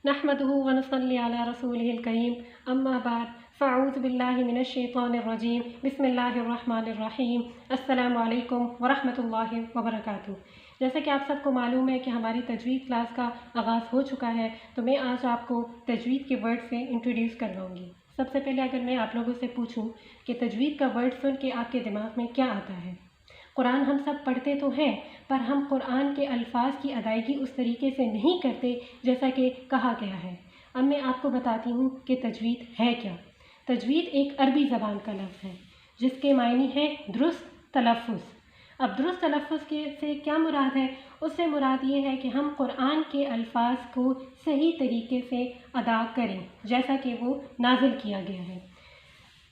नहमदुहु व नसल्ली अला रसूलिहिल करीम अम्मा बाद फ़अऊज़ु बिल्लाहि मिनश शैतानिर रजीम बिस्मिल्लाहिर रहमानिर रहीम अस्सलामु अलैकुम व रहमतुल्लाहि व बरकातुहू। जैसा कि आप सबको मालूम है कि हमारी तजवीद क्लास का आगाज़ हो चुका है, तो मैं आज आपको तजवीद के वर्ड से इंट्रोड्यूस करवाऊँगी। सबसे पहले अगर मैं आप लोगों से पूछूं कि तजवीद का वर्ड सुन के आपके दिमाग में क्या आता है। कुरान हम सब पढ़ते तो हैं, पर हम कुरान के अल्फाज की अदायगी उस तरीके से नहीं करते जैसा कि कहा गया है। अब मैं आपको बताती हूँ कि तजवीद है क्या। तजवीद एक अरबी ज़बान का लफ्ज़ है जिसके मायने है दुरुस्त तलफ़्फ़ुज़। अब दुरुस्त तलफ़्फ़ुज़ के से क्या मुराद है? उससे मुराद ये है कि हम कुरान के अल्फाज को सही तरीके से अदा करें जैसा कि वो नाज़िल किया गया है।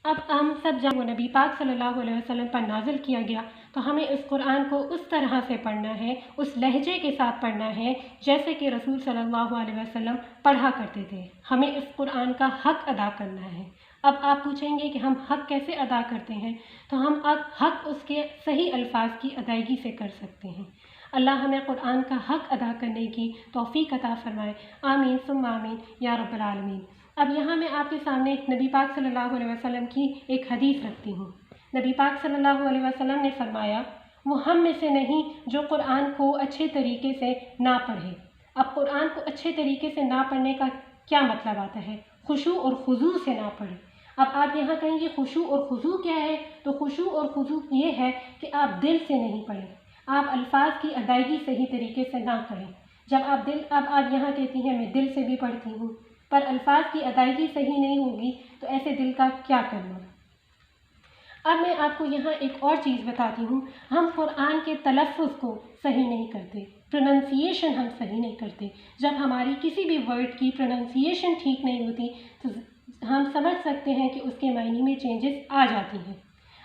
अब हम सब जब वो नबी पाक सल्लल्लाहु अलैहि वसल्लम पर नाज़िल किया गया तो हमें इस कुरान को उस तरह से पढ़ना है, उस लहजे के साथ पढ़ना है जैसे कि रसूल सल्लल्लाहु अलैहि वसल्लम पढ़ा करते थे। हमें इस कुरान का हक़ अदा करना है। अब आप पूछेंगे कि हम हक़ कैसे अदा करते हैं, तो हम हक़ उसके सही अल्फाज की अदायगी से कर सकते हैं। अल्लाह हमें कुरान का हक़ अदा करने की तौफ़ीक़ अता फ़रमाए। आमीन सुम्मा आमीन या रब्बल आलमीन। अब यहाँ मैं आपके सामने नबी पाक सल्लल्लाहु अलैहि वसल्लम की एक हदीस रखती हूँ। नबी पाक सल्लल्लाहु अलैहि वसल्लम ने फरमाया, वो हम में से नहीं जो कुरान को अच्छे तरीके से ना पढ़े। अब कुरान को अच्छे तरीके से ना पढ़ने का क्या मतलब आता है? खुशू और खुजू से ना पढ़े। अब आप यहाँ कहेंगे खुशू और खुजू क्या है? तो खुशू और खुजू ये है कि आप दिल से नहीं पढ़ें, आप अल्फाज की अदायगी सही तरीके से ना करें। जब आप यहाँ कहती हैं मैं दिल से भी पढ़ती हूँ, पर अल्फाज की अदायगी सही नहीं होगी तो ऐसे दिल का क्या करना। अब मैं आपको यहाँ एक और चीज़ बताती हूँ। हम कुरान के तलफ़्फ़ुज़ को सही नहीं करते, प्रोनंसिएशन हम सही नहीं करते। जब हमारी किसी भी वर्ड की प्रोनंसिएशन ठीक नहीं होती तो हम समझ सकते हैं कि उसके मायने में चेंजेस आ जाती हैं।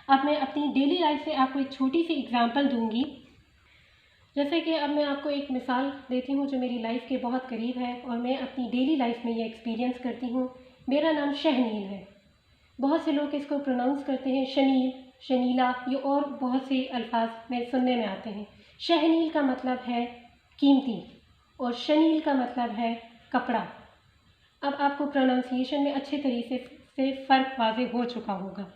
अब मैं अपनी डेली लाइफ से आपको एक छोटी सी एग्ज़ाम्पल दूँगी। जैसे कि अब मैं आपको एक मिसाल देती हूँ जो मेरी लाइफ के बहुत करीब है और मैं अपनी डेली लाइफ में ये एक्सपीरियंस करती हूँ। मेरा नाम शहनील है। बहुत से लोग इसको प्रोनाउंस करते हैं शनील, शनीला, ये और बहुत से अल्फाज में सुनने में आते हैं। शहनील का मतलब है कीमती और शनील का मतलब है कपड़ा। अब आपको प्रोनाउंसिएशन में अच्छे तरीके से फ़र्क वाज़ेह हो चुका होगा।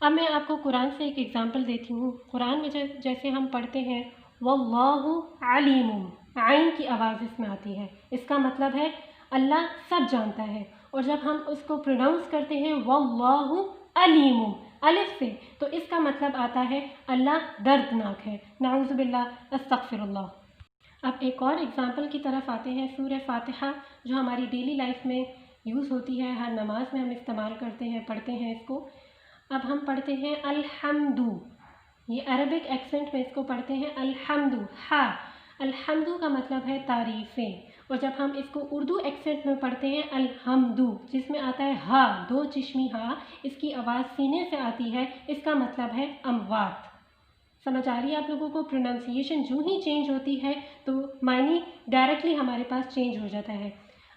अब मैं आपको कुरान से एक एग्ज़ाम्पल देती हूँ। कुरान में जैसे हम पढ़ते हैं वल्लाहु अलीमुम, आइन की आवाज़ इसमें आती है। इसका मतलब है अल्लाह सब जानता है। और जब हम उसको प्रोनाउंस करते हैं वल्लाहु अलीमुम अलिफ से, तो इसका मतलब आता है अल्लाह दर्दनाक है। नाउज़ु बिल्लाह, अस्तग़फ़िरुल्लाह। अब एक और एग्ज़ाम्पल की तरफ आते हैं। सूरह फ़ातिहा जो हमारी डेली लाइफ में यूज़ होती है, हर नमाज में हम इस्तेमाल करते हैं, पढ़ते हैं इसको। अब हम पढ़ते हैं अल्हम्दु, ये अरबिक एक्सेंट में इसको पढ़ते हैं अल्हम्दु। हा, अल्हम्दु का मतलब है तारीफ़ें। और जब हम इसको उर्दू एक्सेंट में पढ़ते हैं अल्हम्दु, जिसमें आता है हा, दो चिश्मी हा, इसकी आवाज़ सीने से आती है, इसका मतलब है अमवात। समझ आ रही है आप लोगों को? प्रोनाउंसिएशन जो ही चेंज होती है तो मायने डायरेक्टली हमारे पास चेंज हो जाता है।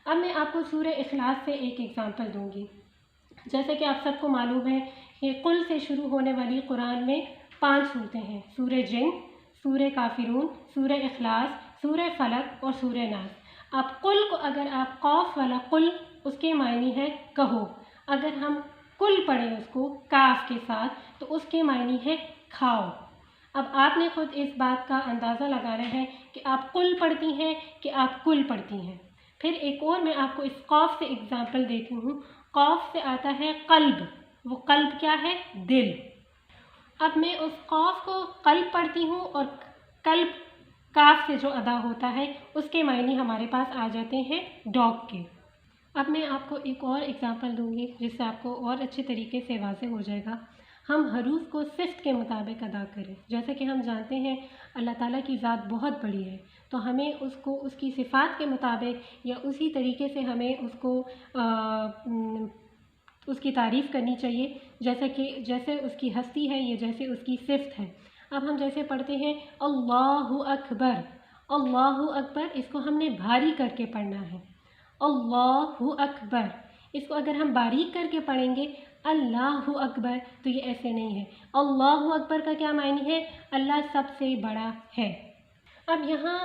अब मैं आपको सूरह इखलास से एक एग्ज़ाम्पल दूँगी। जैसे कि आप सबको मालूम है कि कुल से शुरू होने वाली कुरान में 5 सूरतें हैं। सूरह जिन, सूरह काफिरून, सूरह इखलास, सूरह फलक और सूरह नास। अब कुल को अगर आप कौफ वाला कुल, उसके मायने है कहो। अगर हम कुल पढ़ें उसको काफ के साथ, तो उसके मायने है खाओ। अब आपने खुद इस बात का अंदाज़ा लगाना है कि आप कुल पढ़ती हैं कि आप कुल पढ़ती हैं। फिर एक और मैं आपको इस कौफ से एग्ज़ाम्पल देती हूँ। कौफ से आता है कल्ब। वो कल्ब क्या है? दिल। अब मैं उस कौफ को कल्ब पढ़ती हूँ और कल्ब काफ से जो अदा होता है उसके मायने हमारे पास आ जाते हैं डॉग के। अब मैं आपको एक और एग्ज़ाम्पल दूँगी जिससे आपको और अच्छे तरीके से वाज़ेह हो जाएगा। हम हरूफ को सिफ्त के मुताबिक अदा करें। जैसे कि हम जानते हैं अल्लाह ताला की ज़ात बहुत बड़ी है, तो हमें उसको उसकी सिफ़ात के मुताबिक या उसी तरीके से हमें उसको उसकी तारीफ़ करनी चाहिए जैसे उसकी हस्ती है, ये जैसे उसकी सिफ्त है। अब हम जैसे पढ़ते हैं अल्लाहु अकबर, अल्लाहु अकबर, इसको हमने भारी करके पढ़ना है। अल्लाहु अकबर, इसको अगर हम बारीक करके पढ़ेंगे अल्लाहु अकबर, तो ये ऐसे नहीं है। अल्लाहु अकबर का क्या मायने है? अल्लाह सबसे बड़ा है। अब यहाँ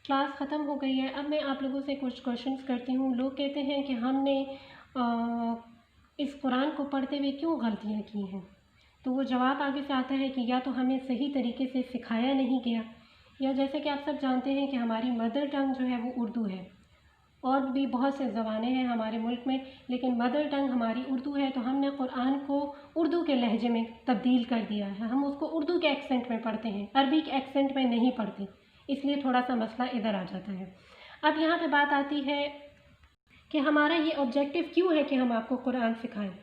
کلاس ختم ہو گئی ہے. اب میں آپ لوگوں سے کچھ کوشچنس کرتی ہوں. لوگ کہتے ہیں کہ ہم نے اس قرآن کو پڑھتے ہوئے کیوں غلطیاں کی ہیں. تو وہ جواب آگے سے آتا ہے کہ یا تو ہمیں صحیح طریقے سے سکھایا نہیں گیا، یا جیسے کہ آپ سب جانتے ہیں کہ ہماری مدر ٹنگ جو ہے وہ اردو ہے. اور بھی بہت سے زبانیں ہیں ہمارے ملک میں، لیکن مدر ٹنگ ہماری اردو ہے، تو ہم نے قرآن کو اردو کے لہجے میں تبدیل کر دیا ہے. ہم اس کو اردو کے ایکسنٹ میں پڑھتے ہیں، عربی کے ایکسنٹ میں نہیں پڑھتے. اس لیے تھوڑا سا مسئلہ ادھر آ جاتا ہے. اب یہاں پہ بات آتی ہے کہ ہمارا یہ آبجیکٹیو کیوں ہے کہ ہم آپ کو قرآن سکھائیں.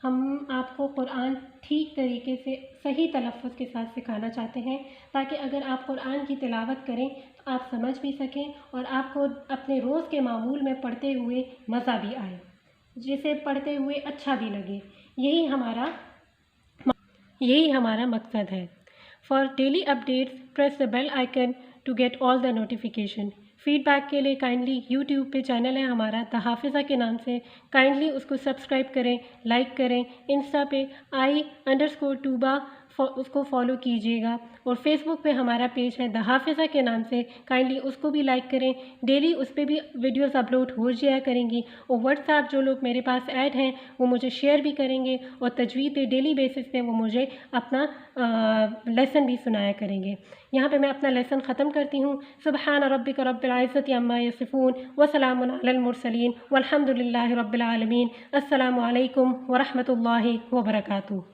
ہم آپ کو قرآن ٹھیک طریقے سے صحیح تلفظ کے ساتھ سکھانا چاہتے ہیں، تاکہ اگر آپ قرآن کی تلاوت کریں تو آپ سمجھ بھی سکیں اور آپ کو اپنے روز کے معمول میں پڑھتے ہوئے مزہ بھی آئے، جسے پڑھتے ہوئے اچھا بھی لگے. یہی ہمارا مقصد ہے. For daily updates press the bell icon to get all the notification. Feedback کے لیے کائنڈلی یوٹیوب پہ چینل ہے ہمارا دا حافظہ کے نام سے، کائنڈلی اس کو سبسکرائب کریں، لائک کریں. انسٹا پہ I_Tuba اس کو فالو کیجیے گا، اور فیس بک پہ ہمارا پیج ہے دا حافظہ کے نام سے، کائنڈلی اس کو بھی لائک کریں. ڈیلی اس پہ بھی ویڈیوز اپلوڈ ہو جایا کریں گی. اور واٹس ایپ جو لوگ میرے پاس ایڈ ہیں وہ مجھے شیئر بھی کریں گے، اور تجوید پہ ڈیلی بیسس پہ وہ مجھے اپنا لیسن بھی سنایا کریں گے. یہاں پہ میں اپنا لیسن ختم کرتی ہوں. سبحان ربک رب العزت عما یصفون وسلام علی المرسلین والحمد للہ رب العالمین. السلام علیکم ورحمۃ اللہ وبرکاتہ.